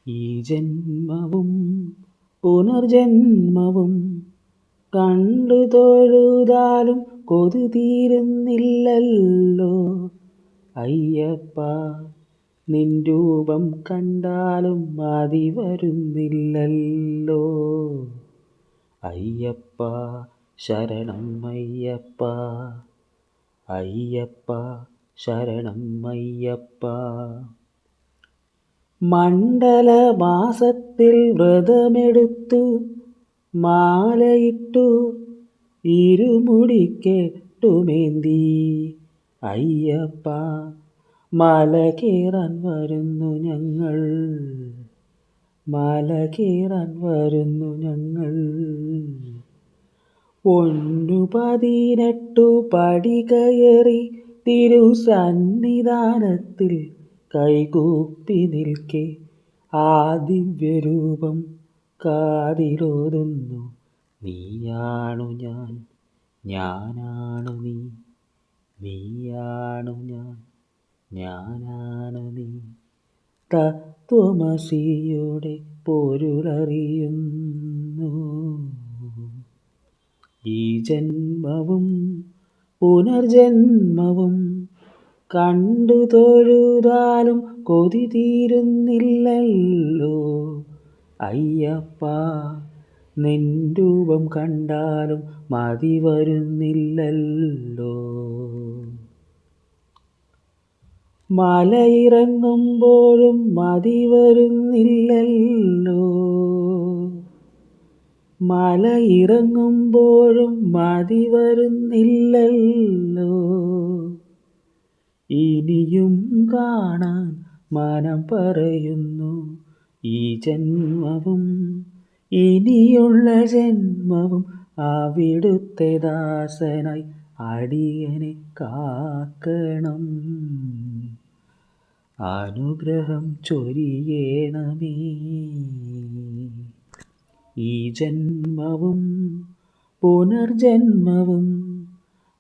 ഈ ജന്മവും പുനർജന്മവും കണ്ടു തൊഴുതാലും കൊതി തീരുന്നില്ലല്ലോ അയ്യപ്പ. നിൻ രൂപം കണ്ടാലും മതി വരുന്നില്ലല്ലോ അയ്യപ്പ. ശരണം അയ്യപ്പ, അയ്യപ്പ ശരണം അയ്യപ്പ. മണ്ഡലമാസത്തിൽ വ്രതമെടുത്തു മാലയിട്ടു ഇരുമുടിക്കെട്ടുമേന്തി അയ്യപ്പ മല കയറാൻ വരുന്നു ഞങ്ങൾ, മല കയറാൻ വരുന്നു ഞങ്ങൾ. 18 പടി കയറി തിരുസന്നിധാനത്തിൽ കൈകൂപ്പി നിൽക്കെ ആ ദിവ്യരൂപം കാതിലോതുന്നു. നീയാണു ഞാൻ, ഞാനാണു നീ, നീയാണു ഞാൻ, ഞാനാണു നീ. തത്വമസിയുടെ പൊരുളറിയുന്നു. ഈ ജന്മവും പുനർജന്മവും കണ്ടു തൊഴുതാലും കൊതി തീരുന്നില്ലല്ലോ അയ്യപ്പ. നിൻ രൂപം കണ്ടാലും മതി വരുന്നില്ലല്ലോ. മലയിറങ്ങുമ്പോഴും മതി വരുന്നില്ലല്ലോ, മലയിറങ്ങുമ്പോഴും മതി വരുന്നില്ലല്ലോ. ഇനിയും കാണാൻ മനം പറയുന്നു. ഈ ജന്മവും ഇനിയുള്ള ജന്മവും അവിടുത്തെ ദാസനായി അടിയനെ കാക്കണം. അനുഗ്രഹം ചൊരിയണമേ. ഈ ജന്മവും പുനർജന്മവും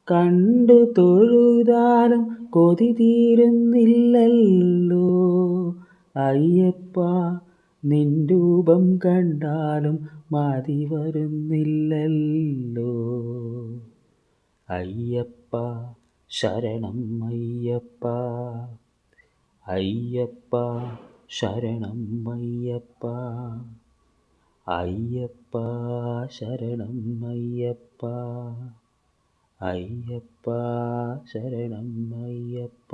കണ്ടു തൊഴുതാലും കൊതി തീരുന്നില്ലല്ലോ അയ്യപ്പ. നിൻ രൂപം കണ്ടാലും മതി വരുന്നില്ലല്ലോ അയ്യപ്പ. ശരണം അയ്യപ്പ, അയ്യപ്പ ശരണം അയ്യപ്പ, അയ്യപ്പ ശരണം അയ്യപ്പ, അയ്യപ്പ ശരണം അയ്യപ്പ.